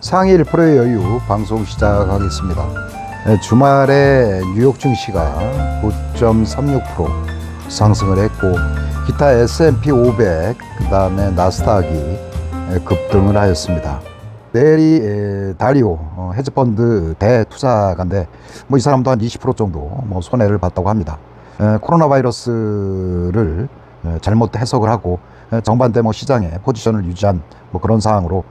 상일 프로의 여유 방송 시작하겠습니다. 주말에 뉴욕 증시가 9.36% 상승을 했고 기타 S&P 500 그 다음에 나스닥이 급등을 하였습니다. 내일이 달리오 헤지펀드 대투자가인데 이 사람도 한 20% 정도 손해를 봤다고 합니다. 코로나 바이러스를 잘못 해석을 하고 정반대 시장에 포지션을 유지한 그런 상황으로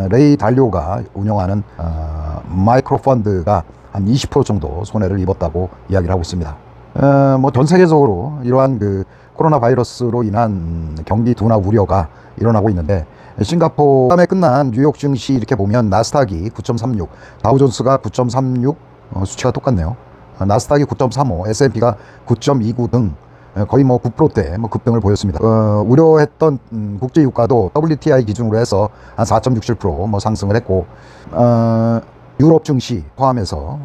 레이 달리오가 운영하는 마이크로 펀드가 한 20% 정도 손해를 입었다고 이야기를 하고 있습니다. 전 세계적으로 이러한 그 코로나 바이러스로 인한 경기 둔화 우려가 일어나고 있는데 싱가포르 다음에 끝난 뉴욕 증시 이렇게 보면 나스닥이 9.36, 다우존스가 9.36 수치가 똑같네요. 나스닥이 9.35, S&P가 9.29 등 거의 9%대 급등을 보였습니다. 우려했던 국제 유가도 WTI 기준으로 해서 한 4.67% 상승을 했고 유럽 증시 포함해서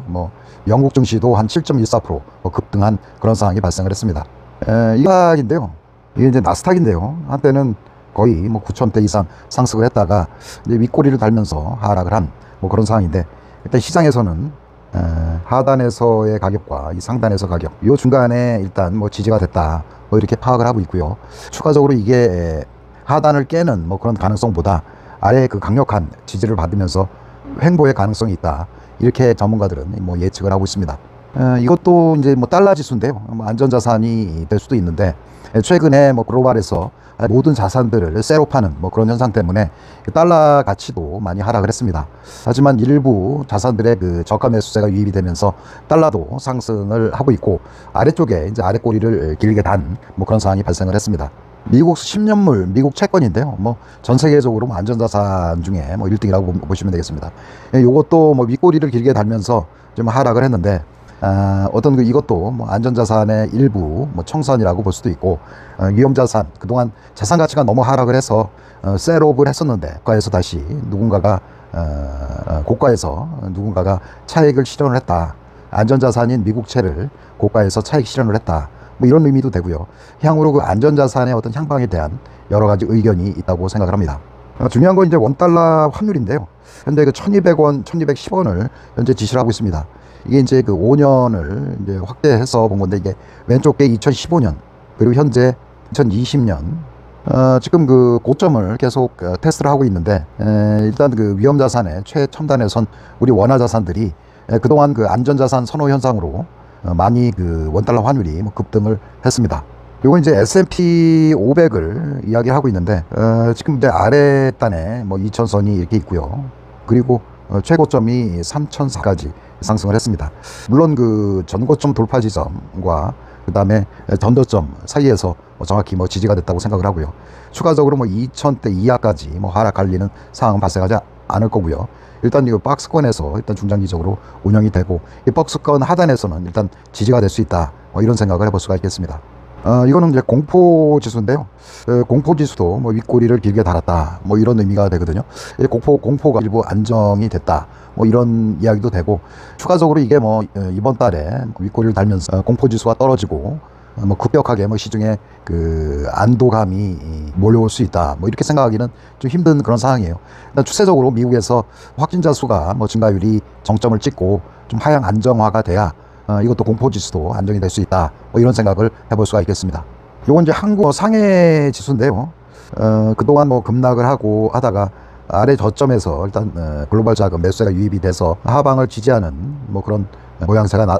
영국 증시도 한 7.14% 급등한 그런 상황이 발생을 했습니다. 이게 이제 나스닥인데요. 한때는 거의 9,000대 이상 상승을 했다가 이제 윗꼬리를 달면서 하락을 한 그런 상황인데 일단 시장에서는 하단에서의 가격과 이 상단에서 가격 이 중간에 일단 지지가 됐다 이렇게 파악을 하고 있고요. 추가적으로 이게 하단을 깨는 그런 가능성보다 아래 그 강력한 지지를 받으면서 횡보의 가능성이 있다 이렇게 전문가들은 예측을 하고 있습니다. 이것도 이제 달러 지수인데요. 안전자산이 될 수도 있는데 최근에 글로벌에서 모든 자산들을 새로 파는 그런 현상 때문에 달러 가치도 많이 하락을 했습니다. 하지만 일부 자산들의 그 저가 매수세가 유입이 되면서 달러도 상승을 하고 있고 아래쪽에 이제 아래 꼬리를 길게 단 그런 상황이 발생을 했습니다. 미국 10년물 미국 채권인데요. 전 세계적으로 안전자산 중에 1등이라고 보시면 되겠습니다. 이것도 윗꼬리를 길게 달면서 좀 하락을 했는데 어떤 이것도 안전자산의 일부 청산이라고 볼 수도 있고 위험자산 그동안 자산 가치가 너무 하락을 해서 셀업을 했었는데 고가에서 다시 누군가가 차익을 실현을 했다. 안전자산인 미국채를 고가에서 차익 실현을 했다. 이런 의미도 되고요. 향후로 그 안전자산의 어떤 향방에 대한 여러 가지 의견이 있다고 생각을 합니다. 중요한 건 이제 원달러 환율인데요. 현재 그 1200원, 1210원을 현재 지시를 하고 있습니다. 이게 이제 그 5년을 이제 확대해서 본 건데 이게 왼쪽 게 2015년 그리고 현재 2020년 지금 그 고점을 계속 테스트를 하고 있는데 일단 그 위험자산의 최첨단에 선 우리 원화자산들이 그동안 그 안전자산 선호 현상으로 많이 그 원달러 환율이 급등을 했습니다. 그리고 이제 S&P 500을 이야기하고 있는데 지금 이제 아래단에 2000선이 이렇게 있고요. 그리고 최고점이 3004까지 상승을 했습니다. 물론 그 전고점 돌파 지점과 그 다음에 전저점 사이에서 정확히 지지가 됐다고 생각을 하고요. 추가적으로 2000대 이하까지 하락 리는 상황은 발생하지 않을 거고요. 일단 이 박스권에서 일단 중장기적으로 운영이 되고 이 박스권 하단에서는 일단 지지가 될 수 있다 이런 생각을 해볼 수가 있겠습니다. 이거는 이제 공포지수인데요. 공포지수도 윗꼬리를 길게 달았다 이런 의미가 되거든요. 공포가 일부 안정이 됐다 이런 이야기도 되고 추가적으로 이게 이번 달에 윗꼬리를 달면서 공포지수가 떨어지고 급격하게 시중에 그 안도감이 몰려올 수 있다 이렇게 생각하기는 좀 힘든 그런 상황이에요. 일단 추세적으로 미국에서 확진자 수가 증가율이 정점을 찍고 좀 하향 안정화가 돼야 이것도 공포지수도 안정이 될 수 있다 이런 생각을 해볼 수가 있겠습니다. 이건 이제 한국 상해 지수인데요. 그동안 급락을 하고 하다가 아래 저점에서 일단 글로벌 자금 매수세가 유입이 돼서 하방을 지지하는 그런 모양새가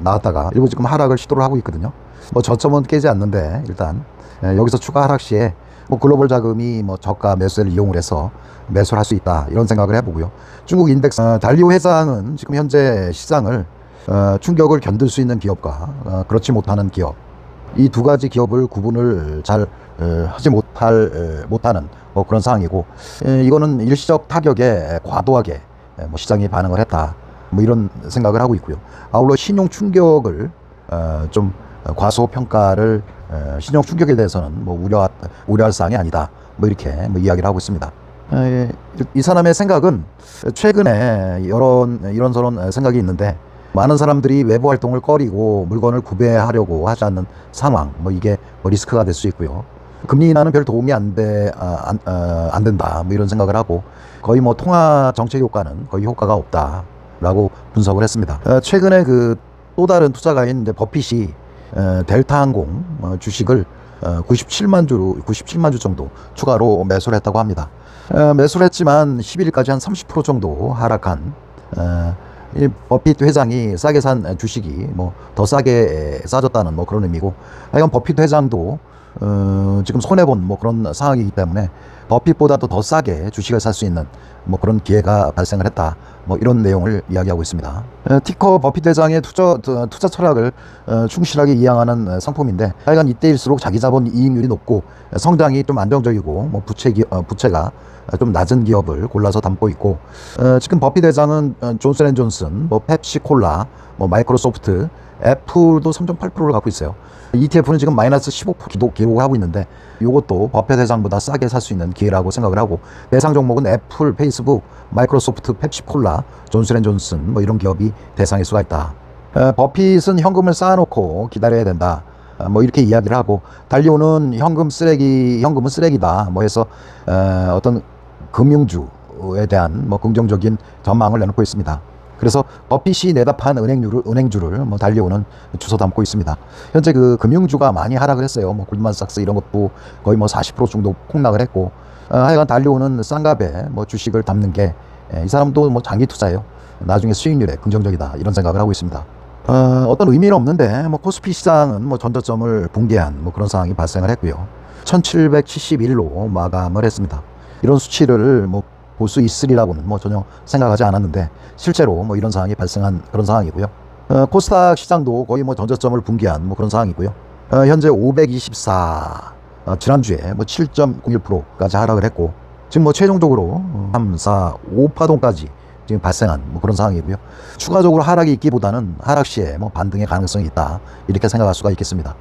나왔다가 일부 지금 하락을 시도를 하고 있거든요. 저점은 깨지 않는데 일단 여기서 추가 하락 시에 글로벌 자금이 저가 매수세를 이용을 해서 매수를 할 수 있다 이런 생각을 해보고요. 중국 인덱스 달리오 회장은 지금 현재 시장을 충격을 견딜 수 있는 기업과 그렇지 못하는 기업 이 두 가지 기업을 구분을 잘 하지 못하는 그런 상황이고 이거는 일시적 타격에 과도하게 시장이 반응을 했다 이런 생각을 하고 있고요. 아울러 신용 충격을 좀 과소평가를 신용 충격에 대해서는 우려할 사항이 아니다 이렇게 이야기를 하고 있습니다. 이 사람의 생각은 최근에 이런저런 생각이 있는데 많은 사람들이 외부 활동을 꺼리고 물건을 구매하려고 하지 않는 상황 이게 리스크가 될 수 있고요. 금리 인하는 별 도움이 안 된다. 뭐 이런 생각을 하고 거의 뭐 통화 정책 효과는 거의 효과가 없다라고 분석을 했습니다. 최근에 그 또 다른 투자가인 이제 버핏이 델타항공 주식을 97만 주 정도 추가로 매수를 했다고 합니다. 매수를 했지만 11일까지 한 30% 정도 하락한 이 버핏 회장이 싸게 산 주식이 뭐 더 싸게 싸졌다는 뭐 그런 의미고, 하여간 버핏 회장도 지금 손해본 뭐 그런 상황이기 때문에 버핏보다도 더 싸게 주식을 살 수 있는 뭐 그런 기회가 발생을 했다. 뭐 이런 내용을 이야기하고 있습니다. 티커 버핏 회장의 투자 철학을 충실하게 이행하는 상품인데, 하여간 이때일수록 자기 자본 이익률이 높고 성장이 좀 안정적이고 뭐 부채가 좀 낮은 기업을 골라서 담고 있고, 지금 버핏 회장은 존슨앤존슨, 뭐 펩시콜라, 뭐 마이크로소프트, 애플도 3.8%를 갖고 있어요. ETF는 지금 마이너스 15% 기록을 하고 있는데, 이것도 버핏 회장보다 싸게 살 수 있는 기회라고 생각을 하고, 대상 종목은 애플, 페이스북, 마이크로소프트, 펩시콜라, 존슨앤존슨 뭐 이런 기업이 대상일 수가 있다. 버핏은 현금을 쌓아놓고 기다려야 된다. 뭐 이렇게 이야기를 하고, 달리오는 현금은 쓰레기다. 뭐 해서 어떤 금융주에 대한 뭐 긍정적인 전망을 내놓고 있습니다. 그래서 버핏이 내다판 은행주를 뭐 달리오는 주워 담고 있습니다. 현재 그 금융주가 많이 하락을 했어요. 뭐 골드만삭스 이런 것도 거의 뭐 40% 정도 폭락을 했고, 하여간 달리오는 싼값에 뭐 주식을 담는 게, 이 사람도 뭐 장기 투자예요. 나중에 수익률에 긍정적이다 이런 생각을 하고 있습니다. 어떤 의미는 없는데 뭐 코스피 시장은 뭐 전저점을 붕괴한 뭐 그런 상황이 발생을 했고요. 1771로 마감을 했습니다. 이런 수치를 뭐 볼 수 있으리라고는 뭐 전혀 생각하지 않았는데, 실제로 뭐 이런 상황이 발생한 그런 상황이고요. 코스닥 시장도 거의 뭐 전저점을 붕괴한 뭐 그런 상황이고요. 현재 524, 지난주에 뭐 7.91%까지 하락을 했고, 지금 뭐 최종적으로 3, 4, 5파동까지 지금 발생한 뭐 그런 상황이고요. 추가적으로 하락이 있기보다는 하락 시에 뭐 반등의 가능성이 있다, 이렇게 생각할 수가 있겠습니다.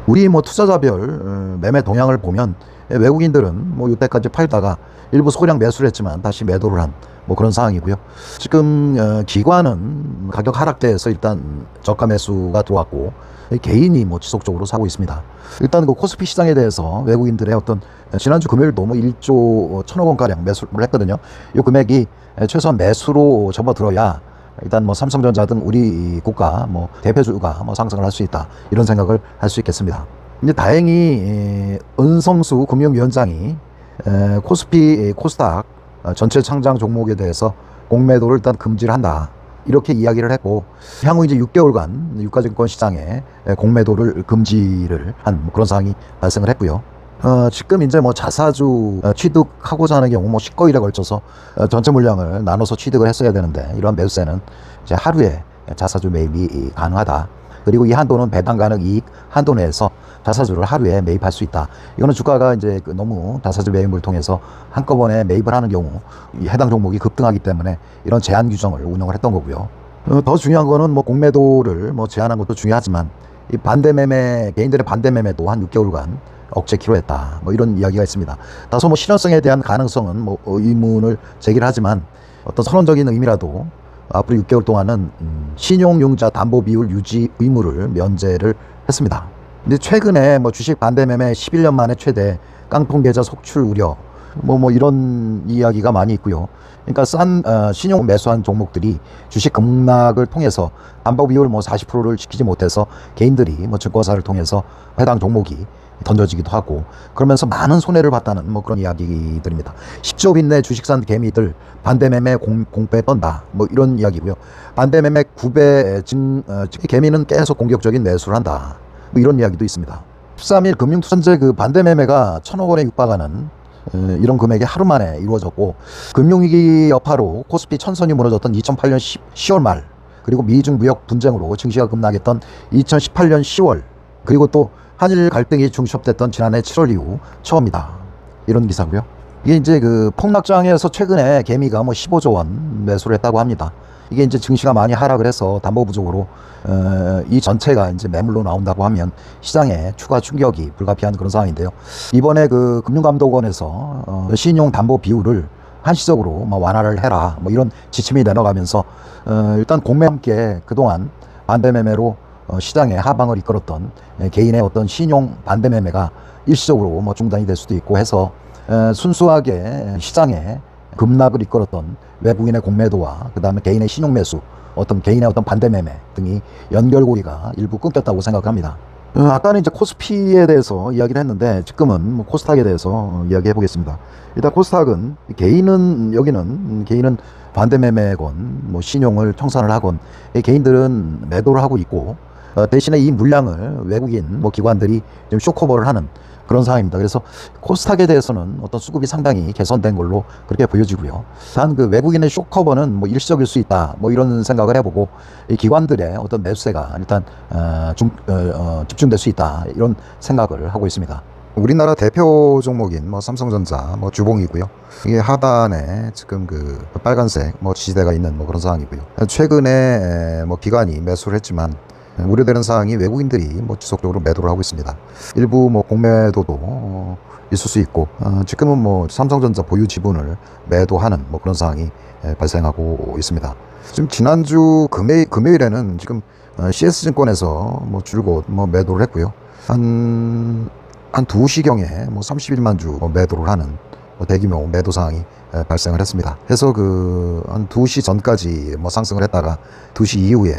우리 뭐 투자자별 매매 동향을 보면, 외국인들은 뭐 이때까지 팔다가 일부 소량 매수를 했지만 다시 매도를 한 뭐 그런 상황이고요. 지금 기관은 가격 하락대에서 일단 저가 매수가 들어왔고, 개인이 뭐 지속적으로 사고 있습니다. 일단 그 코스피 시장에 대해서 외국인들의 어떤, 지난주 금요일도 뭐 1조 1천억 원가량 매수를 했거든요. 이 금액이 최소한 매수로 접어들어야 일단 뭐 삼성전자 등 우리 국가 뭐 대표주가 뭐 상승을 할 수 있다, 이런 생각을 할 수 있겠습니다. 이제 다행히 은성수 금융위원장이 코스닥 전체 상장 종목에 대해서 공매도를 일단 금지를 한다, 이렇게 이야기를 했고, 향후 이제 6개월간 유가증권 시장에 공매도를 금지를 한 그런 상황이 발생을 했고요. 지금 이제 뭐 자사주 취득하고자 하는 경우 뭐 10거일에 걸쳐서 전체 물량을 나눠서 취득을 했어야 되는데, 이러한 매수세는 이제 하루에 자사주 매입이 가능하다. 그리고 이 한도는 배당 가능 이익 한도 내에서 자사주를 하루에 매입할 수 있다. 이거는 주가가 이제 너무 자사주 매입을 통해서 한꺼번에 매입을 하는 경우 해당 종목이 급등하기 때문에 이런 제한 규정을 운영을 했던 거고요. 더 중요한 거는 뭐 공매도를 뭐 제한한 것도 중요하지만, 이 반대 매매, 개인들의 반대 매매도 한 6개월간 억제 기로했다, 뭐 이런 이야기가 있습니다. 다소 뭐 실현성에 대한 가능성은 뭐 의문을 제기를 하지만, 어떤 선언적인 의미라도 앞으로 6개월 동안은 신용융자 담보 비율 유지 의무를 면제를 했습니다. 근데 최근에 뭐 주식 반대 매매 11년 만에 최대, 깡통 계좌 속출 우려, 뭐 이런 이야기가 많이 있고요. 그러니까 싼 신용 매수한 종목들이 주식 급락을 통해서 담보 비율 뭐 40%를 지키지 못해서 개인들이 뭐 증권사를 통해서 해당 종목이 던져지기도 하고, 그러면서 많은 손해를 봤다는 뭐 그런 이야기들입니다. 10조 빚내 주식 산 개미들 반대 매매 공배 떤다, 뭐 이런 이야기고요. 반대 매매 9배 개미는 계속 공격적인 매수를 한다, 뭐 이런 이야기도 있습니다. 13일 금융투자제 그 반대 매매가 1,000억 원에 육박하는 이런 금액이 하루 만에 이루어졌고, 금융위기 여파로 코스피 천선이 무너졌던 2008년 10월 말, 그리고 미중 무역 분쟁으로 증시가 급락했던 2018년 10월, 그리고 또 한일 갈등이 중첩됐던 지난해 7월 이후 처음이다, 이런 기사고요. 이게 이제 그 폭락장에서 최근에 개미가 뭐 15조 원 매수를 했다고 합니다. 이게 이제 증시가 많이 하락을 해서 담보 부족으로 이 전체가 이제 매물로 나온다고 하면 시장에 추가 충격이 불가피한 그런 상황인데요. 이번에 그 금융감독원에서 신용 담보 비율을 한시적으로 뭐 완화를 해라, 뭐 이런 지침이 내려가면서 일단 공매와 함께 그동안 반대 매매로 시장의 하방을 이끌었던 개인의 어떤 신용 반대 매매가 일시적으로 뭐 중단이 될 수도 있고 해서 순수하게 시장에 급락을 이끌었던 외국인의 공매도와 그 다음에 개인의 신용 매수, 어떤 개인의 어떤 반대 매매 등이 연결고리가 일부 끊겼다고 생각합니다. 아까는 이제 코스피에 대해서 이야기를 했는데 지금은 뭐 코스닥에 대해서 이야기해 보겠습니다. 일단 코스닥은 개인은 반대 매매건 뭐 신용을 청산을 하건 개인들은 매도를 하고 있고 대신에 이 물량을 외국인 뭐 기관들이 좀 쇼커버를 하는 그런 상황입니다. 그래서 코스닥에 대해서는 어떤 수급이 상당히 개선된 걸로 그렇게 보여지고요. 단 그 외국인의 쇼커버는 뭐 일시적일 수 있다. 뭐 이런 생각을 해보고 이 기관들의 어떤 매수세가 일단 집중될 수 있다. 이런 생각을 하고 있습니다. 우리나라 대표 종목인 뭐 삼성전자 뭐 주봉이고요. 이게 하단에 지금 그 빨간색 뭐 지지대가 있는 뭐 그런 상황이고요. 최근에 뭐 기관이 매수를 했지만 우려되는 사항이 외국인들이 뭐 지속적으로 매도를 하고 있습니다. 일부 뭐 공매도도 있을 수 있고 지금은 뭐 삼성전자 보유 지분을 매도하는 뭐 그런 상황이 발생하고 있습니다. 지금 지난주 금요일에는 지금 CS증권에서 뭐 줄곧 뭐 매도를 했고요. 한 2시경에 뭐 31만 주 매도를 하는 대규모 매도 상황이 발생을 했습니다. 해서 한 2시 전까지 뭐 상승을 했다가 2시 이후에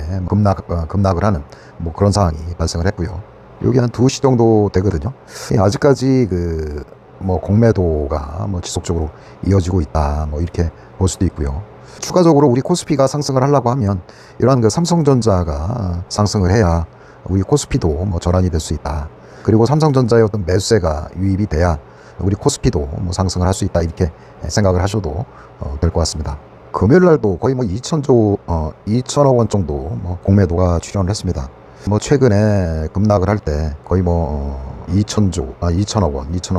급락을 하는 뭐 그런 상황이 발생을 했고요. 여기 한 2시 정도 되거든요. 아직까지 뭐 공매도가 뭐 지속적으로 이어지고 있다. 뭐 이렇게 볼 수도 있고요. 추가적으로 우리 코스피가 상승을 하려고 하면 이러한 삼성전자가 상승을 해야 우리 코스피도 뭐 전환이 될 수 있다. 그리고 삼성전자의 어떤 매수세가 유입이 돼야 우리 코스피도 뭐 상승을 할 수 있다. 이렇게 생각을 하셔도 될 것 같습니다. 금요일 날도 거의 뭐 2천억 원 정도 뭐 공매도가 출현을 했습니다. 뭐 최근에 급락을 할 때 거의 뭐 2천억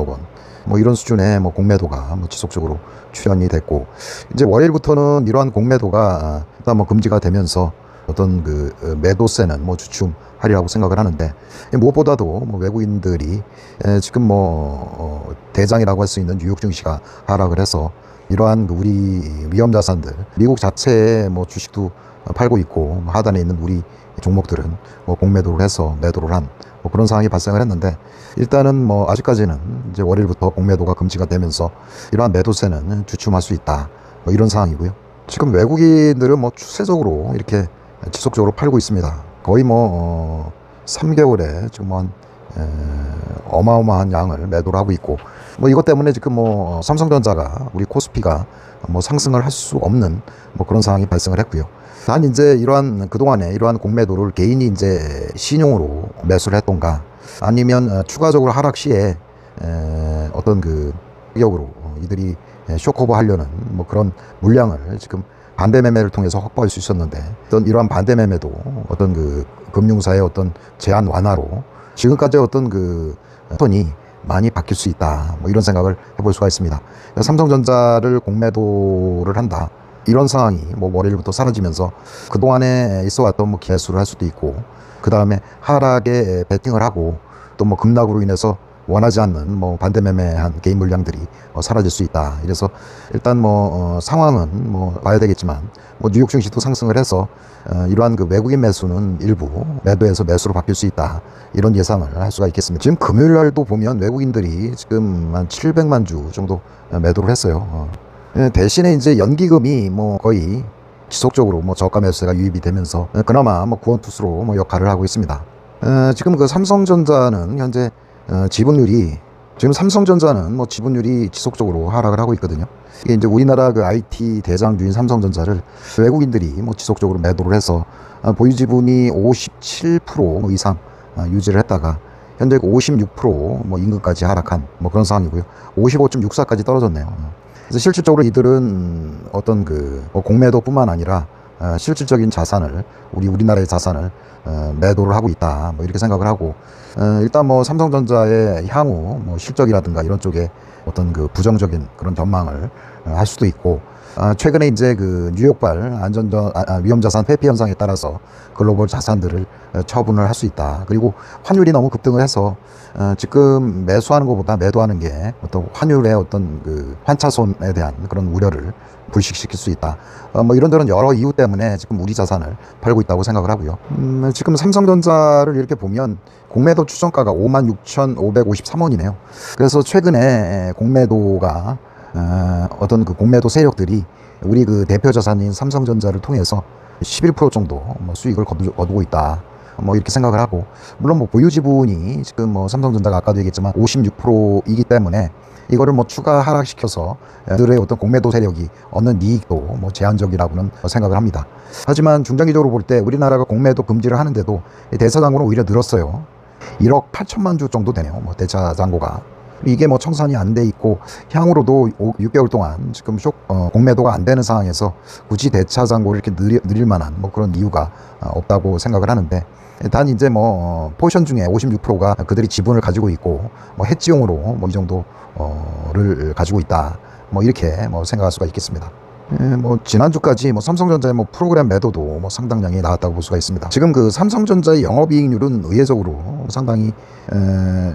원 뭐 이런 수준의 뭐 공매도가 뭐 지속적으로 출현이 됐고 이제 월요일부터는 이러한 공매도가 일단 뭐 금지가 되면서 어떤 매도세는 뭐 주춤하리라고 생각을 하는데 무엇보다도 뭐 외국인들이 지금 뭐 대장이라고 할 수 있는 뉴욕 증시가 하락을 해서 이러한 우리 위험 자산들 미국 자체의 뭐 주식도 팔고 있고 하단에 있는 우리 종목들은 뭐 공매도를 해서 매도를 한 뭐 그런 상황이 발생을 했는데 일단은 뭐 아직까지는 이제 월요일부터 공매도가 금지가 되면서 이러한 매도세는 주춤할 수 있다. 뭐 이런 상황이고요. 지금 외국인들은 뭐 추세적으로 이렇게 지속적으로 팔고 있습니다. 거의 뭐 3개월에 지금 한 어마어마한 양을 매도를 하고 있고 뭐 이것 때문에 지금 뭐 삼성전자가 우리 코스피가 뭐 상승을 할 수 없는 뭐 그런 상황이 발생을 했고요. 단 이제 그동안에 이러한 공매도를 개인이 이제 신용으로 매수를 했던가 아니면 추가적으로 하락 시에 어떤 가격으로 이들이 쇼커버 하려는 뭐 그런 물량을 지금 반대 매매를 통해서 확보할 수 있었는데 이러한 반대 매매도 어떤 금융사의 어떤 제한 완화로 지금까지 어떤 톤이 많이 바뀔 수 있다. 뭐 이런 생각을 해볼 수가 있습니다. 삼성전자를 공매도를 한다. 이런 상황이 뭐 월요일부터 사라지면서 그동안에 있어왔던 뭐 개수를 할 수도 있고 그 다음에 하락에 베팅을 하고 또 뭐 급락으로 인해서 원하지 않는 뭐 반대 매매한 개인 물량들이 사라질 수 있다. 이래서 일단 뭐 상황은 뭐 봐야 되겠지만 뭐 뉴욕 증시도 상승을 해서 이러한 외국인 매수는 일부 매도에서 매수로 바뀔 수 있다. 이런 예상을 할 수가 있겠습니다. 지금 금요일 날도 보면 외국인들이 지금 한 700만 주 정도 매도를 했어요. 대신에 이제 연기금이 뭐 거의 지속적으로 뭐 저가 매수세가 유입이 되면서 그나마 뭐 구원투수로 뭐 역할을 하고 있습니다. 지금 삼성전자는 현재 지금 삼성전자는 뭐 지분율이 지속적으로 하락을 하고 있거든요. 이게 이제 우리나라 IT 대장주인 삼성전자를 외국인들이 뭐 지속적으로 매도를 해서 보유 지분이 57% 이상 유지를 했다가 현재 56% 임금까지 하락한 뭐 그런 상황이고요. 55.64까지 떨어졌네요. 그래서 실질적으로 이들은 어떤 공매도뿐만 아니라 실질적인 자산을 우리나라의 자산을 매도를 하고 있다. 뭐 이렇게 생각을 하고 일단 뭐 삼성전자의 향후 뭐 실적이라든가 이런 쪽에 어떤 부정적인 그런 전망을 할 수도 있고, 최근에 이제 그 뉴욕발 위험자산 회피 현상에 따라서 글로벌 자산들을 처분을 할 수 있다. 그리고 환율이 너무 급등을 해서 지금 매수하는 것보다 매도하는 게 어떤 환율의 어떤 그 환차손에 대한 그런 우려를 불식시킬 수 있다. 뭐 이런저런 여러 이유 때문에 지금 우리 자산을 팔고 있다고 생각을 하고요. 지금 삼성전자를 이렇게 보면 공매도 추정가가 56,553원이네요. 그래서 최근에 공매도가 어떤 그 공매도 세력들이 우리 그 대표 자산인 삼성전자를 통해서 11% 정도 뭐 수익을 거두고 있다. 뭐 이렇게 생각을 하고, 물론 뭐 보유 지분이 지금 뭐 삼성전자가 아까도 얘기했지만 56%이기 때문에 이거를 뭐 추가 하락시켜서 그들의 어떤 공매도 세력이 얻는 이익도 뭐 제한적이라고는 생각을 합니다. 하지만 중장기적으로 볼 때 우리나라가 공매도 금지를 하는데도 대차 잔고는 오히려 늘었어요. 1억 8천만 주 정도 되네요. 뭐 대차 잔고가. 이게 뭐 청산이 안 돼 있고 향후로도 6개월 동안 지금 공매도가 안 되는 상황에서 굳이 대차 잔고를 이렇게 늘릴 만한 뭐 그런 이유가 없다고 생각을 하는데, 단 이제 뭐 포션 중에 56%가 그들이 지분을 가지고 있고 뭐 해지용으로 뭐 이 정도를 가지고 있다. 뭐 이렇게 뭐 생각할 수가 있겠습니다. 뭐 지난주까지 뭐 삼성전자의 뭐 프로그램 매도도 뭐 상당량이 나왔다고 볼 수가 있습니다. 지금 그 삼성전자의 영업이익률은 의외적으로 상당히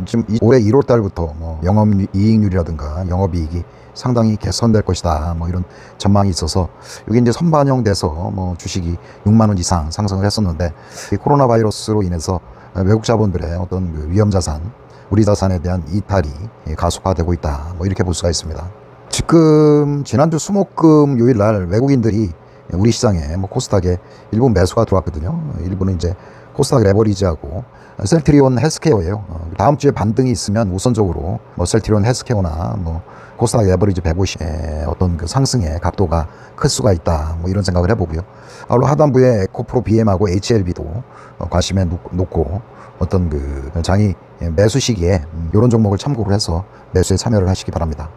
지금 올해 1월 달부터 뭐 영업이익률이라든가 영업이익이 상당히 개선될 것이다. 뭐 이런 전망이 있어서 여기 이제 선반영돼서 뭐 주식이 6만 원 이상 상승을 했었는데, 이 코로나 바이러스로 인해서 외국 자본들의 어떤 그 위험 자산, 우리 자산에 대한 이탈이 가속화되고 있다. 뭐 이렇게 볼 수가 있습니다. 지금 지난주 수목금 요일날 외국인들이 우리 시장에 뭐 코스닥에 일부 매수가 들어왔거든요. 일부는 이제 코스닥 레버리지하고 셀트리온 헬스케어예요. 다음 주에 반등이 있으면 우선적으로 뭐 셀트리온 헬스케어나 뭐 코스닥 레버리지 150의 어떤 그 상승의 각도가 클 수가 있다. 뭐 이런 생각을 해보고요. 아울러 하단부에 에코프로 BM하고 HLB도 관심에 놓고 어떤 그 장이 매수 시기에 이런 종목을 참고를 해서 매수에 참여를 하시기 바랍니다.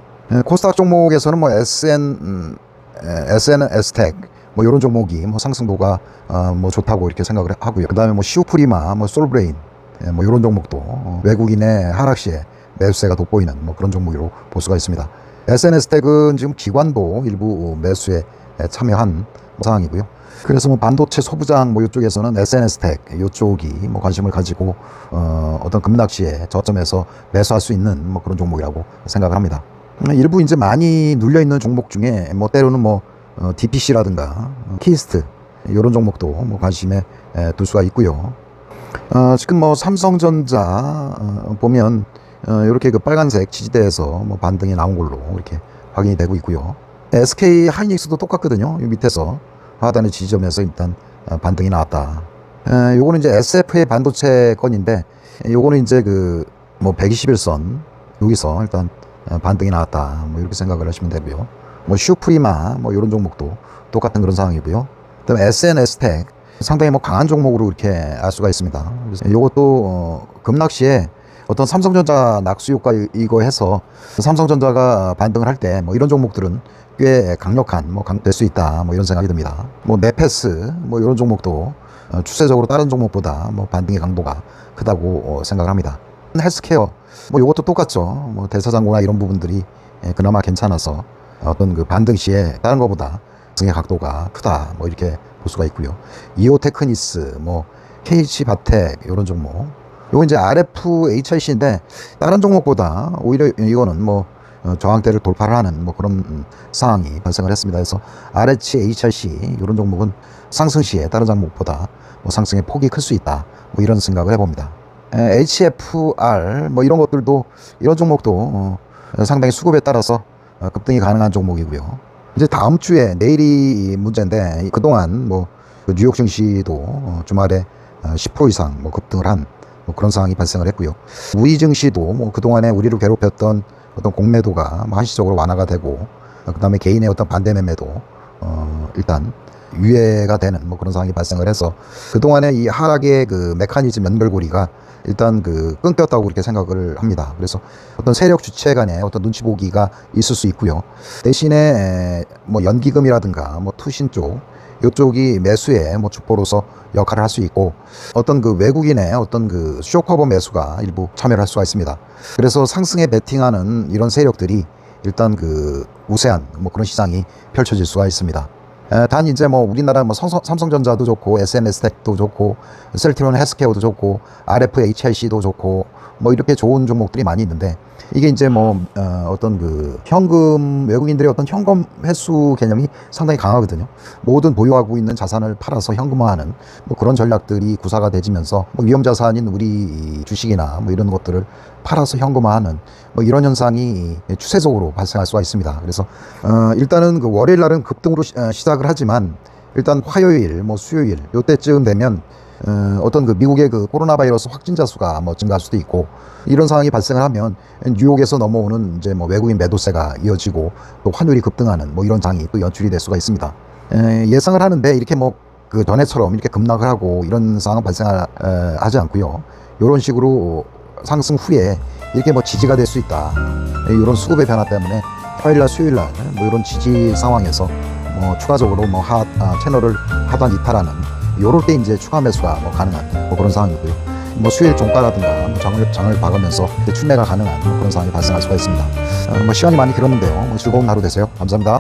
코스닥 종목에서는 뭐 SNS텍 뭐 이런 종목이 뭐 상승도가 뭐 좋다고 이렇게 생각을 하고요. 그다음에 뭐 시오프리마, 뭐 솔브레인 뭐 이런 종목도 외국인의 하락 시에 매수세가 돋보이는 뭐 그런 종목으로 볼 수가 있습니다. SNS텍은 지금 기관도 일부 매수에 참여한 상황이고요. 그래서 뭐 반도체 소부장 뭐 이쪽에서는 SNS텍 이쪽이 뭐 관심을 가지고 어떤 급락시에 저점에서 매수할 수 있는 뭐 그런 종목이라고 생각을 합니다. 일부 이제 많이 눌려 있는 종목 중에 뭐 때로는 뭐 DPC라든가 키스트 이런 종목도 뭐 관심에 둘 수가 있고요. 지금 뭐 삼성전자 보면 이렇게 그 빨간색 지지대에서 뭐 반등이 나온 걸로 이렇게 확인이 되고 있고요. SK 하이닉스도 똑같거든요. 이 밑에서 하단의 지지점에서 일단 반등이 나왔다. 요거는 이제 SF의 반도체 건인데, 요거는 이제 그 뭐 121선 여기서 일단 반등이 나왔다. 뭐 이렇게 생각을 하시면 되고요. 뭐 슈프리마 뭐 이런 종목도 똑같은 그런 상황이고요. 그다음에 SNS텍 상당히 뭐 강한 종목으로 이렇게 알 수가 있습니다. 그래서 이것도 급락시에 어떤 삼성전자 낙수 효과 이거 해서 삼성전자가 반등을 할 때 뭐 이런 종목들은 꽤 강력한 뭐 될 수 있다. 뭐 이런 생각이 듭니다. 뭐 네페스 뭐 이런 종목도 추세적으로 다른 종목보다 뭐 반등의 강도가 크다고 생각을 합니다. 헬스케어 뭐 이것도 똑같죠. 뭐 대사장고나 이런 부분들이 그나마 괜찮아서 어떤 그 반등 시에 다른 것보다 승의 각도가 크다. 뭐 이렇게 볼 수가 있고요. 이오테크니스, 뭐 KH바텍 이런 종목. 요거 이제 RFHIC인데 다른 종목보다 오히려 이거는 뭐 저항대를 돌파를 하는 뭐 그런 상황이 발생을 했습니다. 그래서 RHIC 이런 종목은 상승 시에 다른 종목보다 뭐 상승의 폭이 클 수 있다. 뭐 이런 생각을 해봅니다. HFR 뭐 이런 것들도 이런 종목도 상당히 수급에 따라서 급등이 가능한 종목이고요. 이제 다음 주에 내일이 문제인데 그동안 뭐 뉴욕 증시도 주말에 10% 이상 뭐 급등을 한 뭐 그런 상황이 발생을 했고요. 우리 증시도 뭐 그동안에 우리를 괴롭혔던 어떤 공매도가 뭐 한시적으로 완화가 되고, 그다음에 개인의 어떤 반대 매매도 일단 유예가 되는 뭐 그런 상황이 발생을 해서 그동안에 이 하락의 그 메커니즘 연결고리가 일단 그 끊겼다고 그렇게 생각을 합니다. 그래서 어떤 세력 주체 간의 어떤 눈치 보기가 있을 수 있고요. 대신에 뭐 연기금이라든가 뭐 투신 쪽 이쪽이 매수의 뭐 주포로서 역할을 할 수 있고, 어떤 그 외국인의 어떤 그 쇼커버 매수가 일부 참여를 할 수가 있습니다. 그래서 상승에 베팅하는 이런 세력들이 일단 그 우세한 뭐 그런 시장이 펼쳐질 수가 있습니다. 단 이제 뭐 우리나라 뭐 삼성전자도 좋고 SNS텍도 좋고 셀트리온 헬스케어도 좋고 RFHLC도 좋고 뭐 이렇게 좋은 종목들이 많이 있는데, 이게 이제 뭐 어떤 그 현금, 외국인들의 어떤 현금 회수 개념이 상당히 강하거든요. 모든 보유하고 있는 자산을 팔아서 현금화하는 뭐 그런 전략들이 구사가 되지면서 뭐 위험 자산인 우리 주식이나 뭐 이런 것들을 팔아서 현금화하는 뭐 이런 현상이 추세적으로 발생할 수가 있습니다. 그래서 일단은 그 월요일 날은 급등으로 시작을 하지만, 일단 화요일 뭐 수요일 요때쯤 되면 어떤 그 미국의 그 코로나 바이러스 확진자 수가 뭐 증가할 수도 있고, 이런 상황이 발생을 하면 뉴욕에서 넘어오는 이제 뭐 외국인 매도세가 이어지고 또 환율이 급등하는 뭐 이런 장이 또 연출이 될 수가 있습니다. 예상을 하는데 이렇게 뭐 그 전에처럼 이렇게 급락을 하고 이런 상황은 발생하지 않고요. 이런 식으로 상승 후에 이렇게 뭐 지지가 될 수 있다. 이런 수급의 변화 때문에 화요일날 수요일날 뭐 이런 지지 상황에서 뭐 추가적으로 뭐 채널을 하단 이탈하는, 요럴 때 이제 추가 매수가 뭐 가능한 뭐 그런 상황이고요. 뭐 수요일 종가라든가 뭐 장을 박으면서 추매가 가능한 뭐 그런 상황이 발생할 수가 있습니다. 뭐 시간이 많이 길었는데요. 뭐 즐거운 하루 되세요. 감사합니다.